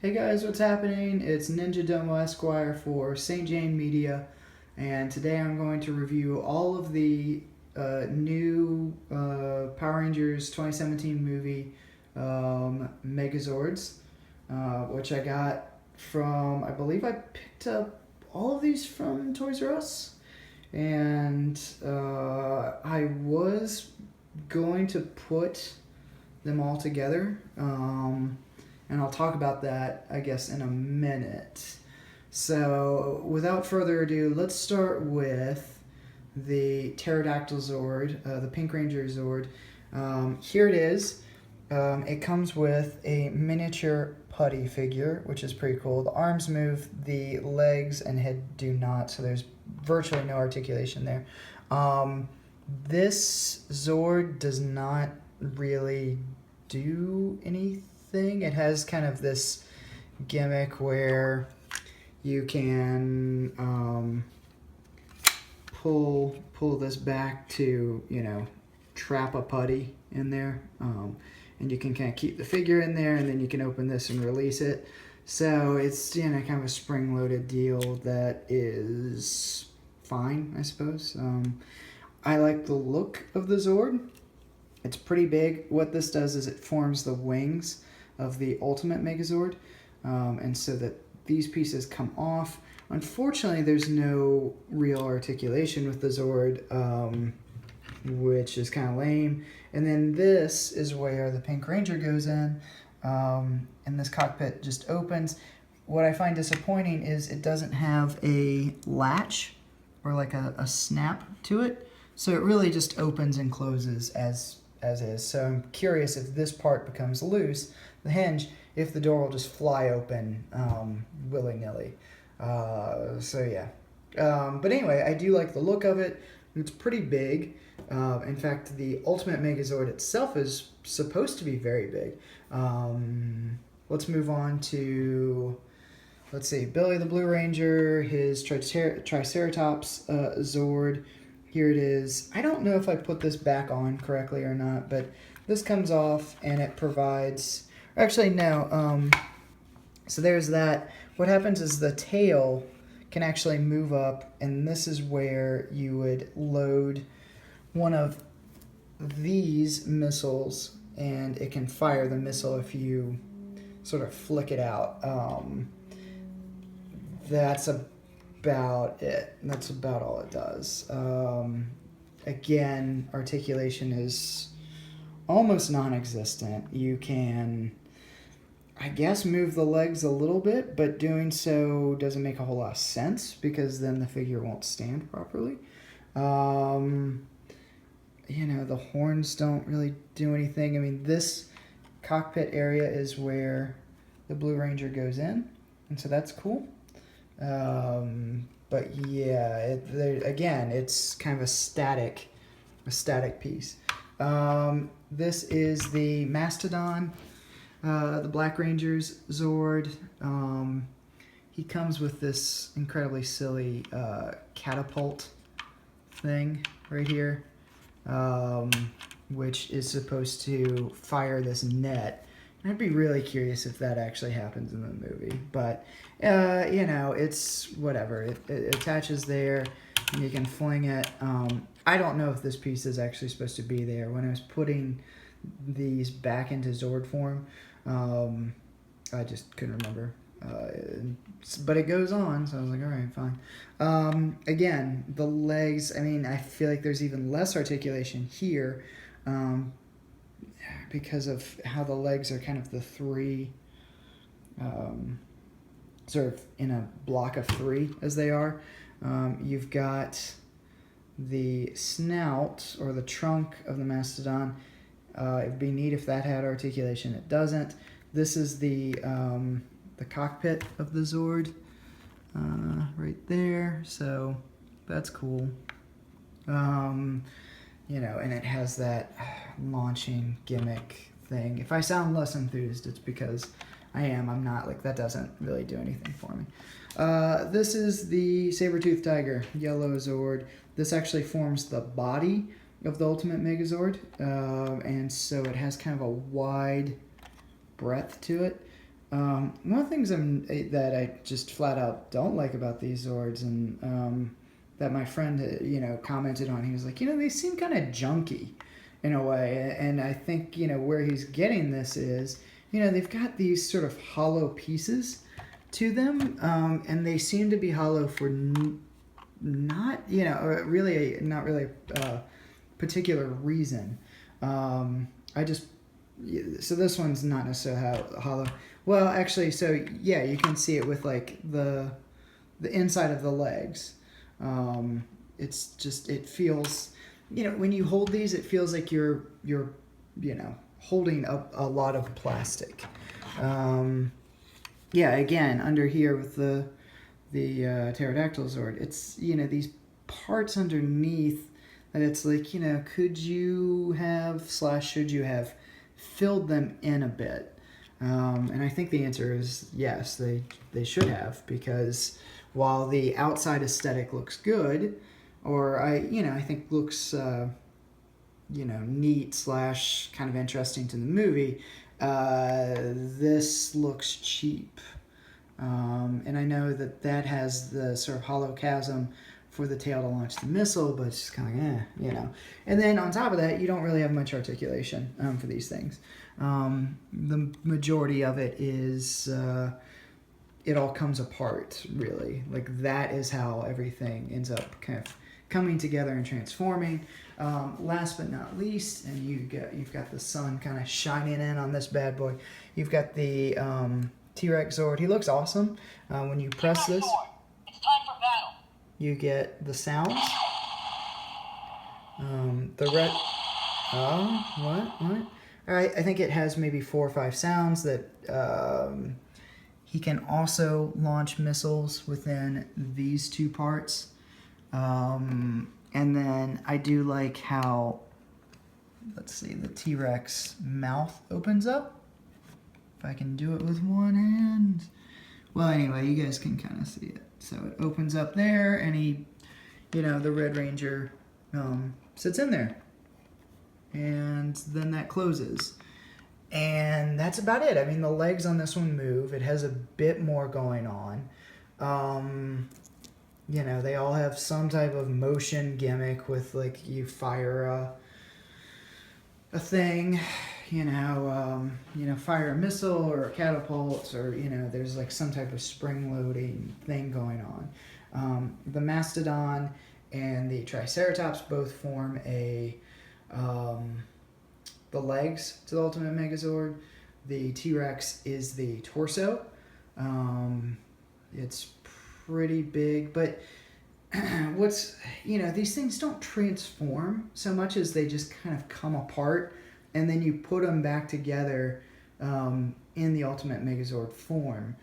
Hey guys, what's happening? It's NinjaDomoEsq for St. Jane Media, and today I'm going to review all of the new Power Rangers 2017 movie Megazords, which I got from, I believe I picked up all of these from Toys R Us, and I was going to put them all together. And I'll talk about that, I guess, in a minute. So, without further ado, let's start with the Pterodactyl Zord, the Pink Ranger Zord. Here it is. It comes with a miniature putty figure, which is pretty cool. The arms move, the legs and head do not, so there's virtually no articulation there. This Zord does not really do anything. It has kind of this gimmick where you can pull this back to, trap a putty in there, and you can kind of keep the figure in there, and then you can open this and release it. So it's kind of a spring-loaded deal that is fine, I suppose. I like the look of the Zord. It's pretty big. What this does is it forms the wings of the Ultimate Megazord, and so that these pieces come off. Unfortunately, there's no real articulation with the Zord, which is kind of lame. And then this is where the Pink Ranger goes in, and this cockpit just opens. What I find disappointing is it doesn't have a latch or like a snap to it, so it really just opens and closes as is. So I'm curious if this part becomes loose, the hinge, if the door will just fly open willy-nilly. So yeah. But anyway, I do like the look of it. It's pretty big. In fact, the Ultimate Megazord itself is supposed to be very big. Let's move on to, let's see, Billy the Blue Ranger, his Triceratops Zord. Here it is. I don't know if I put this back on correctly or not, but this comes off and it provides... Actually, no. So there's that. What happens is the tail can actually move up, and this is where you would load one of these missiles, and it can fire the missile if you sort of flick it out. That's about it. That's about all it does. Again, articulation is almost non-existent. You can, I guess, move the legs a little bit, but doing so doesn't make a whole lot of sense because then the figure won't stand properly. The horns don't really do anything. I mean, this cockpit area is where the Blue Ranger goes in, and so that's cool. But yeah, again, it's kind of a static piece. This is the Mastodon, the Black Ranger's Zord. He comes with this incredibly silly catapult thing right here, which is supposed to fire this net. I'd be really curious if that actually happens in the movie, but it's whatever. It attaches there, and you can fling it. I don't know if this piece is actually supposed to be there. When I was putting these back into Zord form, I just couldn't remember. But it goes on, so I was like, all right, fine. Again, the legs, I mean, I feel like there's even less articulation here, because of how the legs are kind of the three, sort of in a block of three as they are. You've got the snout or the trunk of the Mastodon. It'd be neat if that had articulation. It doesn't. This is the cockpit of the Zord, right there. So that's cool. And it has that launching gimmick thing. If I sound less enthused, it's because I am. I'm not. Like, that doesn't really do anything for me. This is the Saber-Tooth Tiger, Yellow Zord. This actually forms the body of the Ultimate Megazord, and so it has kind of a wide breadth to it. One of the things that I just flat out don't like about these Zords, and that my friend, commented on, he was like, they seem kind of junky in a way. And I think, where he's getting this is, they've got these sort of hollow pieces to them, and they seem to be hollow for not really a particular reason. So this one's not necessarily hollow. Well, actually, so yeah, you can see it with like the inside of the legs. It's just, it feels, when you hold these, it feels like you're holding up a lot of plastic. Yeah, again, under here with the pterodactyl Zord, it's, these parts underneath that it's like, could you have / should you have filled them in a bit? And I think the answer is yes, they should have, because while the outside aesthetic looks good, or I think looks neat / kind of interesting to the movie, this looks cheap. And I know that has the sort of hollow chasm for the tail to launch the missile, but it's just kind of And then on top of that, you don't really have much articulation for these things. The majority of it is it all comes apart, really. Like, that is how everything ends up kind of coming together and transforming. Last but not least, and you've got the sun kind of shining in on this bad boy. You've got the T-Rex Zord. He looks awesome. When you press this, it's time for battle. You get the sounds. The red. What? All right, I think it has maybe 4 or 5 sounds that he can also launch missiles within these 2 parts. And then I do like how, let's see, the T-Rex mouth opens up. If I can do it with one hand. Well, anyway, you guys can kind of see it. So it opens up there, and he, the Red Ranger sits in there. And then that closes. And that's about it. I mean, the legs on this one move. It has a bit more going on. They all have some type of motion gimmick with, like, you fire a thing, fire a missile or a catapult, or, there's like some type of spring-loading thing going on. The Mastodon and the Triceratops both form the legs to the Ultimate Megazord. The T-Rex is the torso. It's pretty big, but these things don't transform so much as they just kind of come apart, and then you put them back together in the Ultimate Megazord form.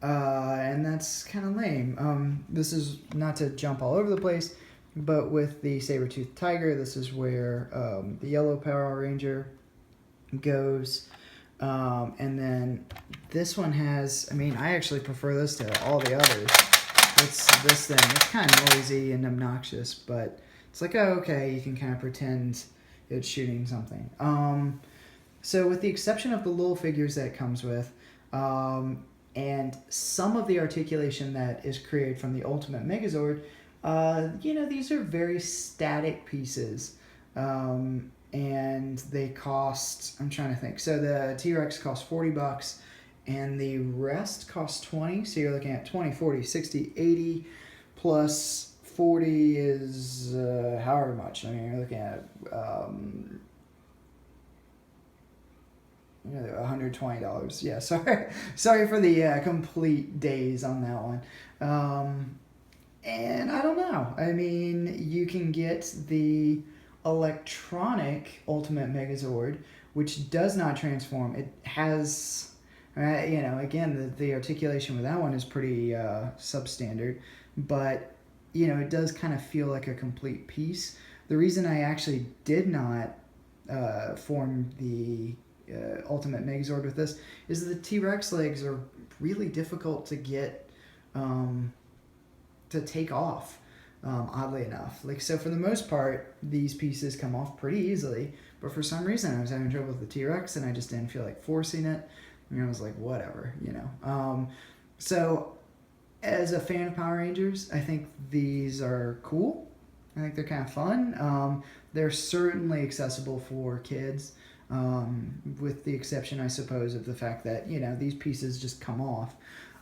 And that's kind of lame. This is not to jump all over the place, but with the Saber-Toothed Tiger, this is where the Yellow Power Ranger goes. And then this one has, I actually prefer this to all the others. It's this thing. It's kind of noisy and obnoxious, but it's like, oh, okay, you can kind of pretend it's shooting something. So with the exception of the little figures that it comes with, and some of the articulation that is created from the Ultimate Megazord, these are very static pieces. And they cost, I'm trying to think. So the T-Rex costs $40, and the rest costs 20. So you're looking at 20, 40, 60, 80, plus 40 is however much. You're looking at $120. Yeah, sorry for the complete days on that one. And I don't know. You can get the electronic Ultimate Megazord, which does not transform. It has, again, the articulation with that one is pretty substandard, but it does kind of feel like a complete piece. The reason I actually did not form the Ultimate Megazord with this is the T-Rex legs are really difficult to get to take off. Oddly enough, so for the most part, these pieces come off pretty easily, but for some reason I was having trouble with the T-Rex, and I just didn't feel like forcing it. And I was like, whatever, So as a fan of Power Rangers, I think these are cool. I think they're kind of fun. They're certainly accessible for kids, with the exception, I suppose, of the fact that, these pieces just come off.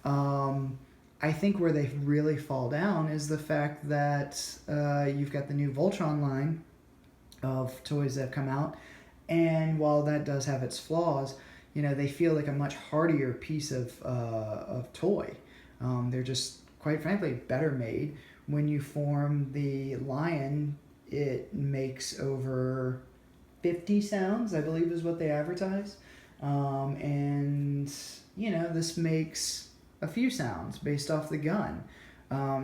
I think where they really fall down is the fact that you've got the new Voltron line of toys that have come out, and while that does have its flaws, they feel like a much hardier piece of toy. They're just, quite frankly, better made. When you form the lion, it makes over 50 sounds, I believe is what they advertise. And, this makes a few sounds based off the gun.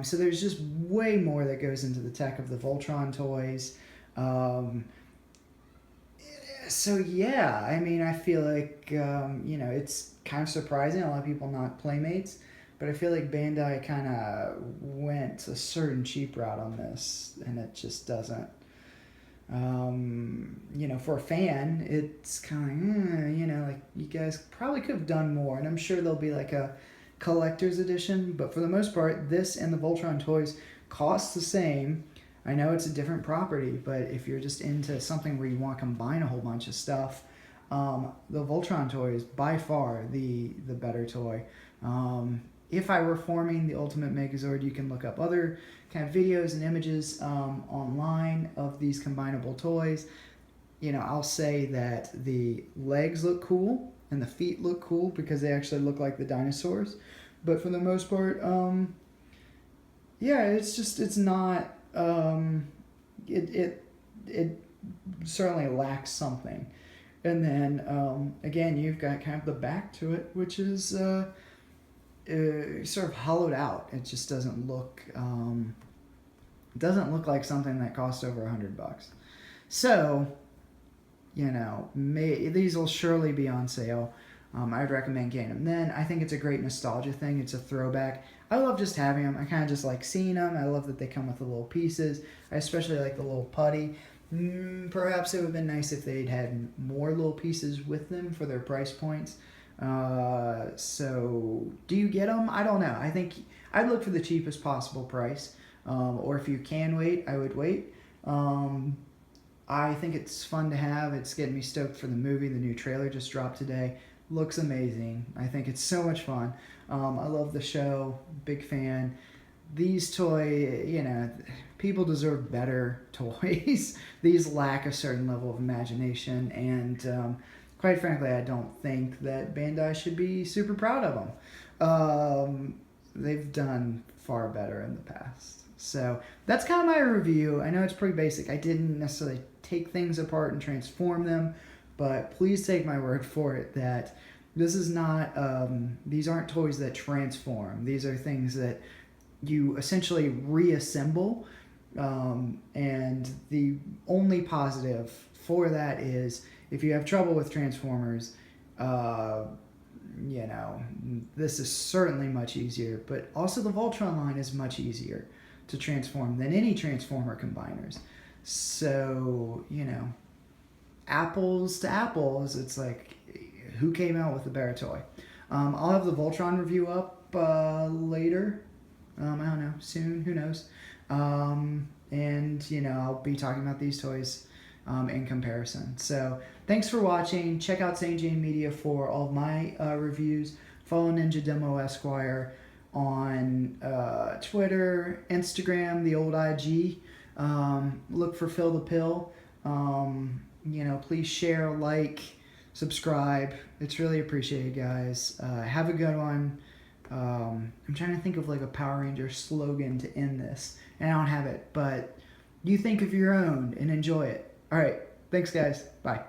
So there's just way more that goes into the tech of the Voltron toys. So yeah, I mean, I feel like, it's kind of surprising. A lot of people knock Playmates, but I feel like Bandai kind of went a certain cheap route on this, and it just doesn't. For a fan, it's kind of, like, you guys probably could have done more, and I'm sure there'll be like a collector's edition, but for the most part, this and the Voltron toys cost the same. I know it's a different property, but if you're just into something where you want to combine a whole bunch of stuff, the Voltron toy is by far the better toy. If I were forming the Ultimate Megazord, you can look up other kind of videos and images online of these combinable toys. I'll say that the legs look cool and the feet look cool because they actually look like the dinosaurs. But for the most part, it's not. It certainly lacks something. And then again, you've got kind of the back to it, which is sort of hollowed out. It just doesn't look like something that costs over $100. So, these will surely be on sale. I'd recommend getting them then. I think it's a great nostalgia thing. It's a throwback. I love just having them. I kind of just like seeing them. I love that they come with the little pieces. I especially like the little putty. Perhaps it would have been nice if they'd had more little pieces with them for their price points. So do you get them? I don't know. I think I'd look for the cheapest possible price. Or if you can wait, I would wait. I think it's fun to have. It's getting me stoked for the movie. The new trailer just dropped today. Looks amazing. I think it's so much fun. I love the show. Big fan. These people deserve better toys. These lack a certain level of imagination, and quite frankly, I don't think that Bandai should be super proud of them. They've done far better in the past. So that's kind of my review. I know it's pretty basic. I didn't necessarily take things apart and transform them, but please take my word for it that this is not, these aren't toys that transform. These are things that you essentially reassemble, and the only positive for that is if you have trouble with Transformers, this is certainly much easier, but also the Voltron line is much easier to transform than any Transformer combiners. So, apples to apples, it's like, who came out with the better toy? I'll have the Voltron review up later. I don't know, soon, who knows? And, I'll be talking about these toys in comparison. So, thanks for watching. Check out St. Jane Media for all of my reviews. Follow NinjaDomoEsq on Twitter, Instagram, the old IG. Look for Phil the Pill. Please share, like, subscribe. It's really appreciated, guys. Have a good one. I'm trying to think of like a Power Ranger slogan to end this, and I don't have it, but you think of your own and enjoy it. All right. Thanks, guys. Bye.